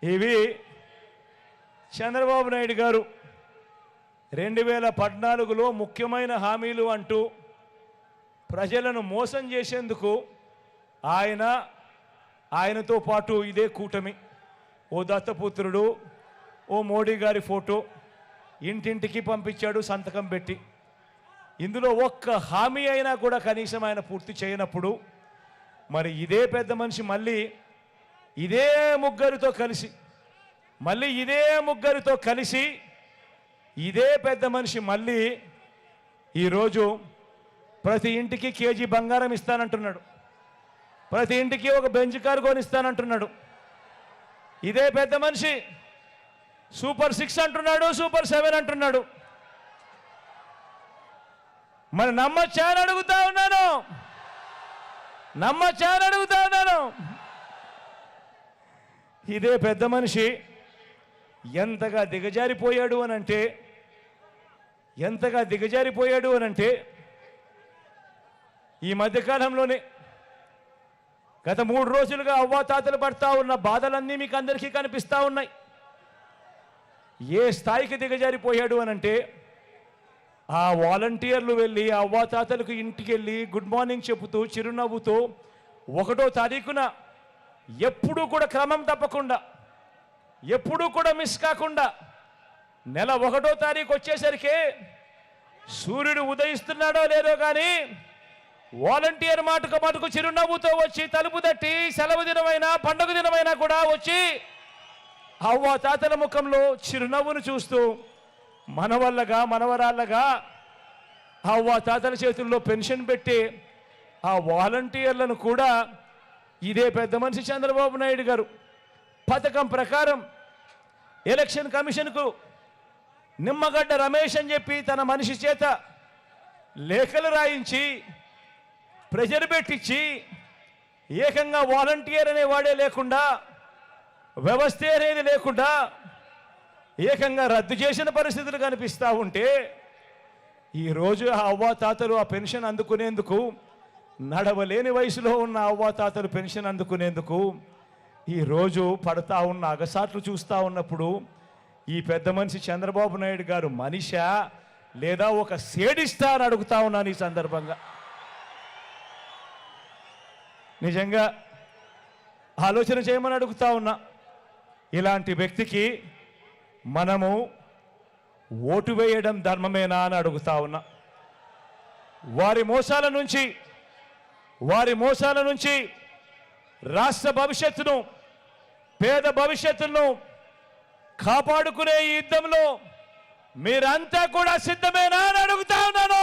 ఇవి చంద్రబాబు నాయుడు గారు 2014లో ముఖ్యమైన హామీలు అంటూ ప్రజలను మోసం చేసేందుకు ఆయనతో పాటు ఇదే కూటమి ఓ దత్తపుత్రుడు ఓ మోడీ గారి ఫోటో ఇంటింటికి పంపించాడు సంతకం పెట్టి. ఇందులో ఒక్క హామీ అయినా కూడా కనీసం ఆయన పూర్తి చేయనప్పుడు మరి ఇదే పెద్ద మనిషి మళ్ళీ ఇదే ముగ్గురితో కలిసి ఇదే పెద్ద మనిషి మళ్ళీ ఈరోజు ప్రతి ఇంటికి కేజీ బంగారం ఇస్తానంటున్నాడు, ప్రతి ఇంటికి ఒక బెంచ్ కారు కొనిస్తానంటున్నాడు. ఇదే పెద్ద మనిషి సూపర్ 6 అంటున్నాడు, సూపర్ 7 అంటున్నాడు. మరి నమ్మచ్చా అని అడుగుతా ఉన్నాను. ఇదే పెద్ద మనిషి ఎంతగా దిగజారిపోయాడు అనంటే ఈ మధ్యకాలంలోనే గత 3 రోజులుగా అవ్వాతాతలు పడతా ఉన్న బాధలన్నీ మీకు అందరికీ కనిపిస్తూ ఉన్నాయి. ఏ స్థాయికి దిగజారిపోయాడు అనంటే ఆ వాలంటీర్లు వెళ్ళి ఆ అవ్వాతాతలకు ఇంటికి వెళ్ళి గుడ్ మార్నింగ్ చెబుతూ చిరునవ్వుతో 1వ తారీఖున ఎప్పుడూ కూడా క్రమం తప్పకుండా ఎప్పుడూ కూడా మిస్ కాకుండా నెల 1వ తారీఖు వచ్చేసరికి సూర్యుడు ఉదయిస్తున్నాడో లేదో కానీ వాలంటీర్ మటుకు చిరునవ్వుతో వచ్చి తలుపు తట్టి సెలవు దినమైనా పండుగ దినమైనా కూడా వచ్చి అవ్వ తాతల ముఖంలో చిరునవ్వును చూస్తూ మనవరాళ్ళగా అవ్వ తాతల చేతుల్లో పెన్షన్ పెట్టి ఆ వాలంటీర్లను కూడా ఇదే పెద్ద మనిషి చంద్రబాబు నాయుడు గారు పథకం ప్రకారం ఎలక్షన్ కమిషన్కు నిమ్మగడ్డ రమేష్ అని చెప్పి తన మనిషి చేత లేఖలు రాయించి ప్రెజర్ పెట్టించి ఏకంగా వాలంటీర్ అనేవాడే లేకుండా వ్యవస్థ అనేది లేకుండా ఏకంగా రద్దు చేసిన పరిస్థితులు కనిపిస్తూ ఉంటే ఈరోజు ఆ అవ్వాతాతలు ఆ పెన్షన్ అందుకునేందుకు నడవలేని వయసులో ఉన్న అవ్వాతాతలు పెన్షన్ అందుకునేందుకు ఈరోజు పడతా ఉన్న అగసాట్లు చూస్తూ ఉన్నప్పుడు ఈ పెద్ద మనిషి చంద్రబాబు నాయుడు గారు మనిషా లేదా ఒక సేడిస్తా అని అడుగుతా ఉన్నాను ఈ సందర్భంగా. నిజంగా ఆలోచన చేయమని అడుగుతా ఉన్నా. ఇలాంటి వ్యక్తికి మనము ఓటు వేయడం ధర్మమేనా అని అడుగుతా ఉన్నా. వారి మోసాల నుంచి రాష్ట్ర భవిష్యత్తును పేద భవిష్యత్తును కాపాడుకునే ఈ యుద్ధంలో మీరంతా కూడా సిద్ధమేనా అని అడుగుతా ఉన్నాను.